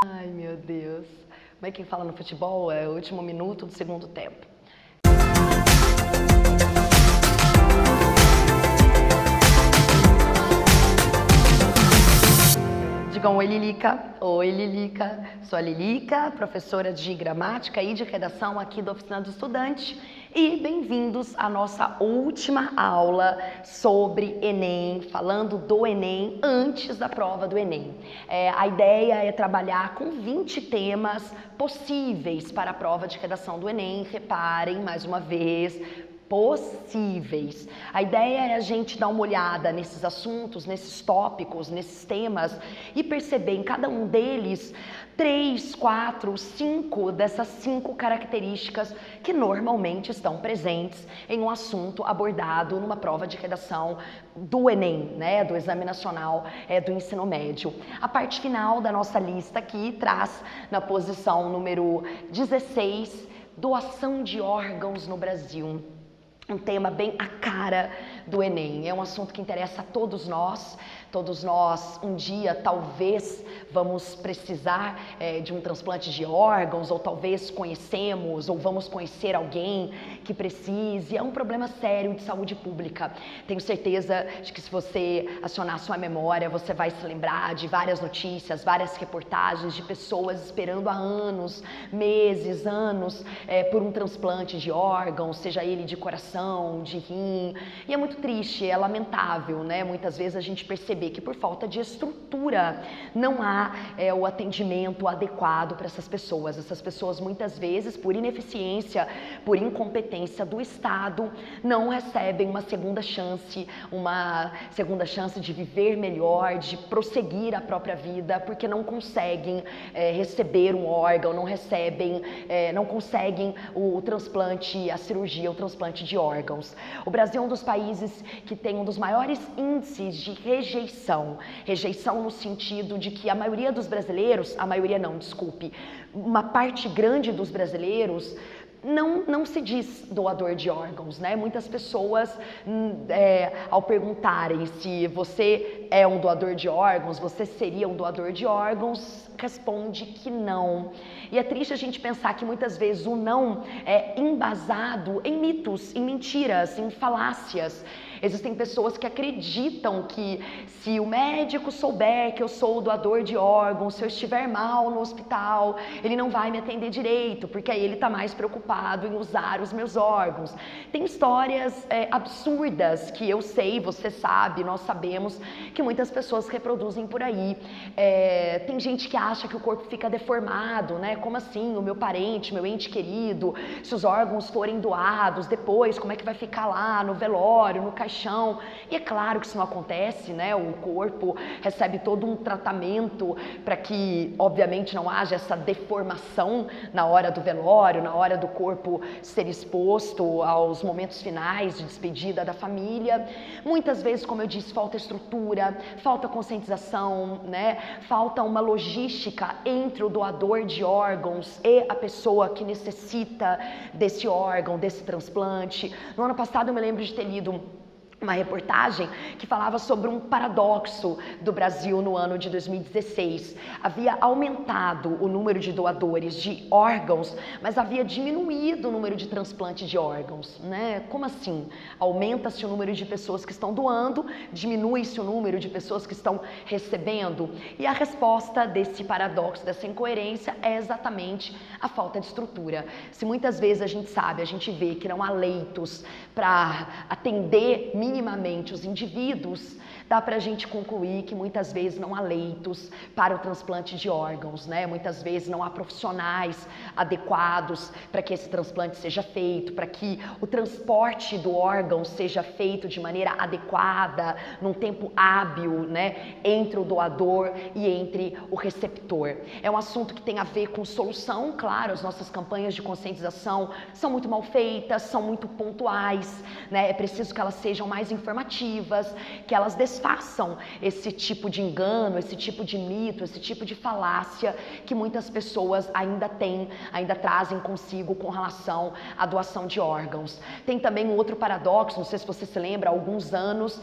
Ai, meu Deus. Como é que fala no futebol? É o último minuto do segundo tempo. Digam oi, Lilica. Oi, Lilica. Sou a Lilica, professora de gramática e de redação aqui da Oficina do Estudante. E bem-vindos à nossa última aula sobre Enem, falando do Enem antes da prova do Enem. A ideia é trabalhar com 20 temas possíveis para a prova de redação do Enem. Reparem, mais uma vez, possíveis. A ideia é a gente dar uma olhada nesses assuntos, nesses tópicos, nesses temas e perceber em cada um deles 3, 4, 5 dessas 5 características que normalmente estão presentes em um assunto abordado numa prova de redação do Enem, né, do Exame Nacional do Ensino Médio. A parte final da nossa lista aqui traz na posição número 16, doação de órgãos no Brasil. Um tema bem a cara do Enem, é um assunto que interessa a todos nós um dia talvez vamos precisar de um transplante de órgãos, ou talvez conhecemos, ou vamos conhecer alguém que precise. É um problema sério de saúde pública. Tenho certeza de que se você acionar sua memória, você vai se lembrar de várias notícias, várias reportagens de pessoas esperando há anos, meses, anos, por um transplante de órgãos, seja ele de coração, de rim. E é muito triste, é lamentável, né? Muitas vezes a gente percebe que por falta de estrutura não há o atendimento adequado para essas pessoas. Essas pessoas muitas vezes, por ineficiência, por incompetência do Estado, não recebem uma segunda chance de viver melhor, de prosseguir a própria vida, porque não conseguem receber um órgão, não conseguem o transplante, a cirurgia, o transplante de órgãos. O Brasil é um dos países que tem um dos maiores índices de rejeição no sentido de que a maioria dos brasileiros, uma parte grande dos brasileiros não se diz doador de órgãos, né? Muitas pessoas, ao perguntarem se você é um doador de órgãos, você seria um doador de órgãos, responde que não. E é triste a gente pensar que muitas vezes o não é embasado em mitos, em mentiras, em falácias. Existem pessoas que acreditam que se o médico souber que eu sou doador de órgãos, se eu estiver mal no hospital, ele não vai me atender direito, porque aí ele está mais preocupado em usar os meus órgãos. Tem histórias absurdas que eu sei, você sabe, nós sabemos que muitas pessoas reproduzem por aí. Tem gente que acha que o corpo fica deformado, né? Como assim? O meu parente, meu ente querido, se os órgãos forem doados depois, como é que vai ficar lá no velório, no caixão? E é claro que isso não acontece, né? O corpo recebe todo um tratamento para que, obviamente, não haja essa deformação na hora do velório, na hora do corpo ser exposto aos momentos finais de despedida da família. Muitas vezes, como eu disse, falta estrutura, falta conscientização, né? Falta uma logística entre o doador de órgãos e a pessoa que necessita desse órgão, desse transplante. No ano passado eu me lembro de ter lido uma reportagem que falava sobre um paradoxo do Brasil no ano de 2016. Havia aumentado o número de doadores de órgãos, mas havia diminuído o número de transplante de órgãos, né? Como assim? Aumenta-se o número de pessoas que estão doando, diminui-se o número de pessoas que estão recebendo? E a resposta desse paradoxo, dessa incoerência, é exatamente a falta de estrutura. Se muitas vezes a gente vê que não há leitos para atender minimamente os indivíduos, dá para a gente concluir que muitas vezes não há leitos para o transplante de órgãos, né? Muitas vezes não há profissionais adequados para que esse transplante seja feito, para que o transporte do órgão seja feito de maneira adequada, num tempo hábil, né? Entre o doador e entre o receptor. É um assunto que tem a ver com solução, claro, as nossas campanhas de conscientização são muito mal feitas, são muito pontuais, né? É preciso que elas sejam mais informativas, que elas desfaçam esse tipo de engano, esse tipo de mito, esse tipo de falácia que muitas pessoas ainda têm, ainda trazem consigo com relação à doação de órgãos. Tem também um outro paradoxo, não sei se você se lembra, há alguns anos,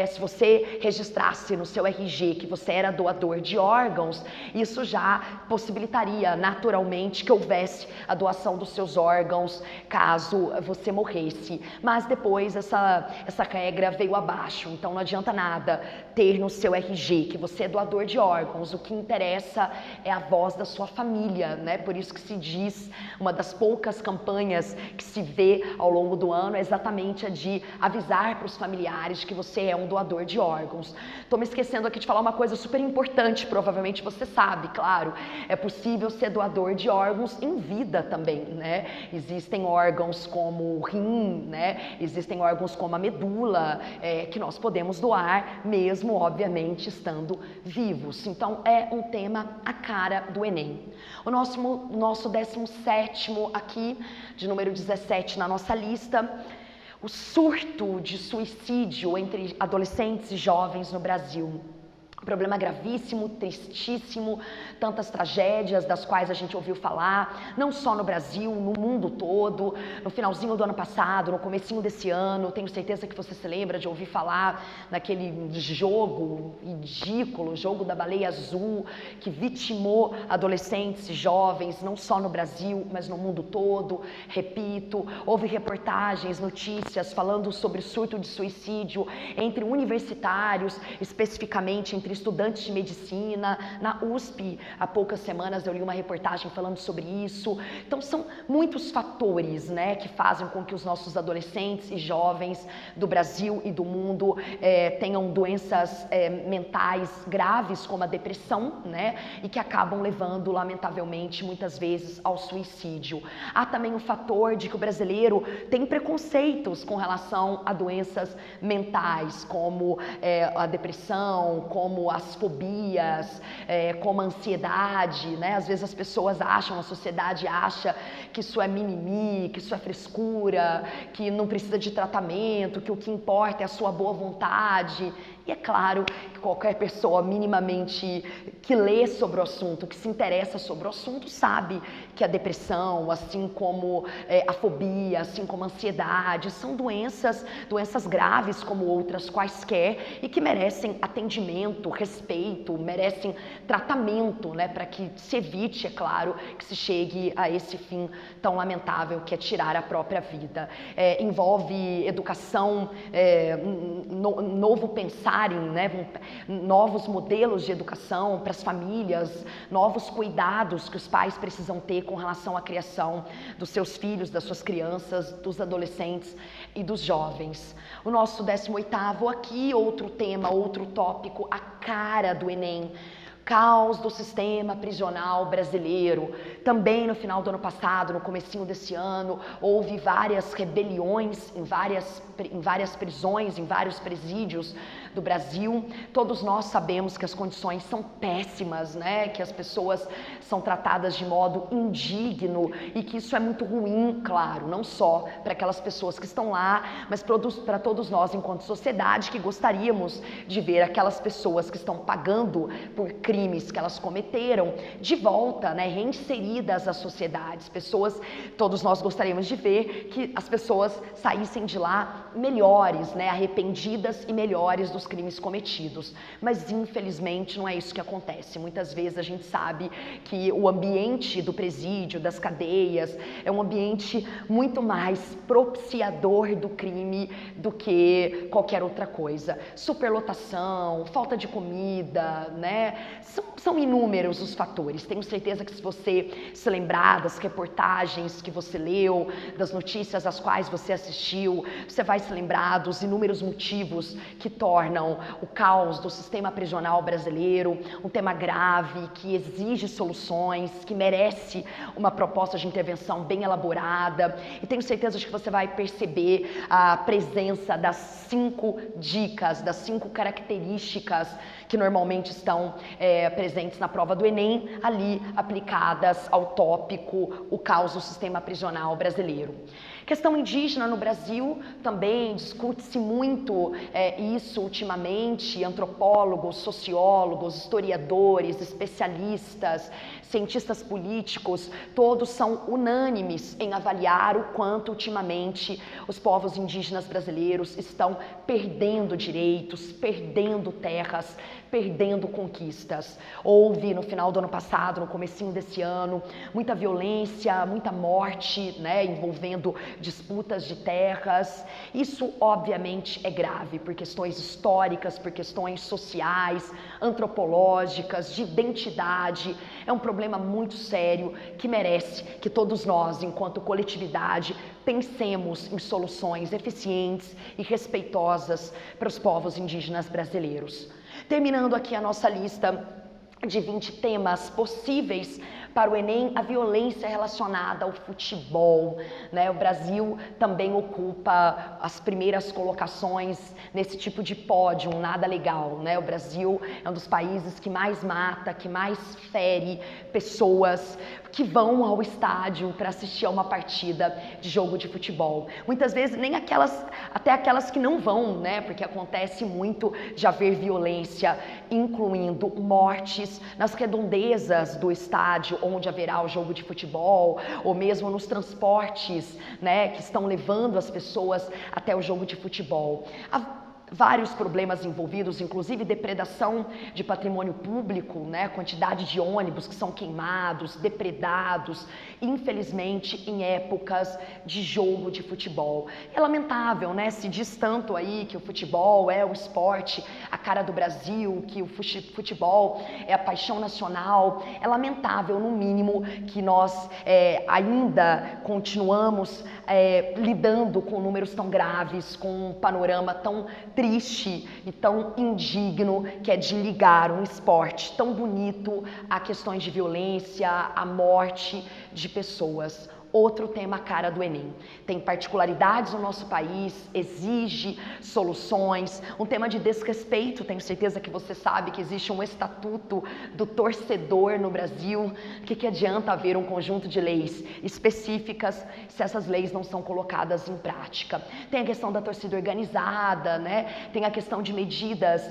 se você registrasse no seu RG que você era doador de órgãos, isso já possibilitaria naturalmente que houvesse a doação dos seus órgãos caso você morresse. Mas depois essa regra veio abaixo, então não adianta nada ter no seu RG que você é doador de órgãos, o que interessa é a voz da sua família, né? Por isso que se diz, uma das poucas campanhas que se vê ao longo do ano é exatamente a de avisar para os familiares que você é um doador de órgãos. Estou me esquecendo aqui de falar uma coisa super importante, provavelmente você sabe, claro, é possível ser doador de órgãos em vida também, né? Existem órgãos como o rim, né? Existem órgãos como a medula, que nós podemos doar, mesmo, obviamente, estando vivos. Então, é um tema a cara do Enem. O nosso 17º aqui, de número 17 na nossa lista, o surto de suicídio entre adolescentes e jovens no Brasil. Problema gravíssimo, tristíssimo, tantas tragédias das quais a gente ouviu falar, não só no Brasil, no mundo todo. No finalzinho do ano passado, no comecinho desse ano, tenho certeza que você se lembra de ouvir falar naquele jogo ridículo, jogo da baleia azul, que vitimou adolescentes e jovens, não só no Brasil, mas no mundo todo. Repito, houve reportagens, notícias falando sobre surto de suicídio entre universitários, especificamente entre estudantes de medicina. Na USP, há poucas semanas eu li uma reportagem falando sobre isso. Então são muitos fatores, né, que fazem com que os nossos adolescentes e jovens do Brasil e do mundo tenham doenças mentais graves como a depressão, né, e que acabam levando, lamentavelmente, muitas vezes ao suicídio. Há também o fator de que o brasileiro tem preconceitos com relação a doenças mentais, como a depressão, como as fobias, como a ansiedade, né? Às vezes as pessoas acham, a sociedade acha que isso é mimimi, que isso é frescura, que não precisa de tratamento, que o que importa é a sua boa vontade. E é claro que qualquer pessoa minimamente que lê sobre o assunto, que se interessa sobre o assunto, sabe que a depressão, assim como a fobia, assim como a ansiedade, são doenças graves como outras quaisquer e que merecem atendimento, respeito, merecem tratamento, né, para que se evite, é claro, que se chegue a esse fim tão lamentável que é tirar a própria vida. Envolve educação, novo pensar, né, novos modelos de educação para as famílias, novos cuidados que os pais precisam ter com relação à criação dos seus filhos, das suas crianças, dos adolescentes e dos jovens. O nosso 18º aqui, outro tema, outro tópico, a cara do Enem. Caos do sistema prisional brasileiro. Também no final do ano passado, no comecinho desse ano, houve várias rebeliões em várias prisões, em vários presídios do Brasil. Todos nós sabemos que as condições são péssimas, né? Que as pessoas são tratadas de modo indigno e que isso é muito ruim, claro, não só para aquelas pessoas que estão lá, mas para todos nós enquanto sociedade que gostaríamos de ver aquelas pessoas que estão pagando por crimes que elas cometeram de volta, né, reinseridas à sociedade. Todos nós gostaríamos de ver que as pessoas saíssem de lá melhores, né, arrependidas e melhores dos crimes cometidos. Mas infelizmente não é isso que acontece. Muitas vezes a gente sabe que o ambiente do presídio, das cadeias, é um ambiente muito mais propiciador do crime do que qualquer outra coisa. Superlotação, falta de comida, né? São inúmeros os fatores. Tenho certeza que se você se lembrar das reportagens que você leu, das notícias às quais você assistiu, você vai se lembrar dos inúmeros motivos que tornam o caos do sistema prisional brasileiro um tema grave, que exige soluções, que merece uma proposta de intervenção bem elaborada. E tenho certeza de que você vai perceber a presença das 5 dicas, das 5 características que normalmente estão presentes na prova do Enem, ali aplicadas ao tópico o caos do sistema prisional brasileiro. Questão indígena no Brasil também discute-se muito isso ultimamente. Antropólogos, sociólogos, historiadores, especialistas, cientistas políticos, todos são unânimes em avaliar o quanto ultimamente os povos indígenas brasileiros estão perdendo direitos, perdendo terras, perdendo conquistas. Houve no final do ano passado, no comecinho desse ano, muita violência, muita morte, né, envolvendo disputas de terras. Isso obviamente é grave por questões históricas, por questões sociais, antropológicas, de identidade. É um problema muito sério que merece que todos nós, enquanto coletividade, pensemos em soluções eficientes e respeitosas para os povos indígenas brasileiros. Terminando aqui a nossa lista de 20 temas possíveis para o Enem, a violência relacionada ao futebol, né? O Brasil também ocupa as primeiras colocações nesse tipo de pódio, nada legal, né? O Brasil é um dos países que mais mata, que mais fere pessoas que vão ao estádio para assistir a uma partida de jogo de futebol. Muitas vezes nem até aquelas que não vão, né? Porque acontece muito de haver violência, incluindo mortes nas redondezas do estádio onde haverá o jogo de futebol, ou mesmo nos transportes, né, que estão levando as pessoas até o jogo de futebol. Vários problemas envolvidos, inclusive depredação de patrimônio público, né? Quantidade de ônibus que são queimados, depredados, infelizmente em épocas de jogo de futebol. É lamentável, né? Se diz tanto aí que o futebol é o esporte, a cara do Brasil, que o futebol é a paixão nacional. É lamentável, no mínimo, que nós ainda continuamos lidando com números tão graves, com um panorama tão triste e tão indigno, que é de ligar um esporte tão bonito a questões de violência, a morte de pessoas. Outro tema, a cara do Enem. Tem particularidades no nosso país, exige soluções, um tema de desrespeito. Tenho certeza que você sabe que existe um estatuto do torcedor no Brasil. O que adianta haver um conjunto de leis específicas se essas leis não são colocadas em prática? Tem a questão da torcida organizada, né? Tem a questão de medidas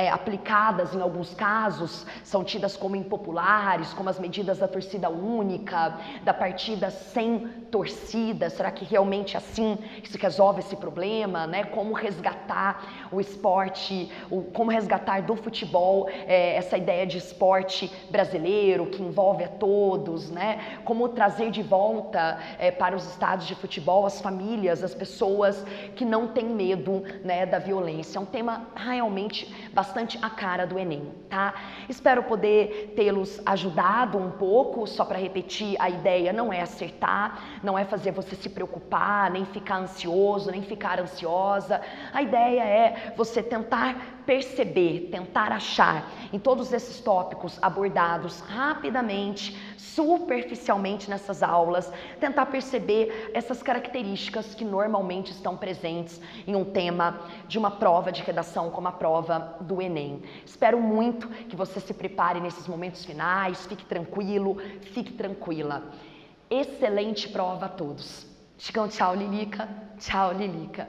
aplicadas em alguns casos, são tidas como impopulares, como as medidas da torcida única, da partida sem torcida. Será que realmente assim se resolve esse problema, né? Como resgatar o esporte, como resgatar do futebol essa ideia de esporte brasileiro que envolve a todos, né? Como trazer de volta para os estádios de futebol as famílias, as pessoas que não têm medo, né, da violência. É um tema realmente bastante a cara do Enem, tá? Espero poder tê-los ajudado um pouco. Só para repetir, a ideia não é acertar, não é fazer você se preocupar, nem ficar ansioso, nem ficar ansiosa. A ideia é você tentar perceber, tentar achar em todos esses tópicos abordados rapidamente, superficialmente nessas aulas, tentar perceber essas características que normalmente estão presentes em um tema de uma prova de redação como a prova do Enem. Espero muito que você se prepare nesses momentos finais, fique tranquilo, fique tranquila. Excelente prova a todos. Digam tchau, Lilica. Tchau, Lilica.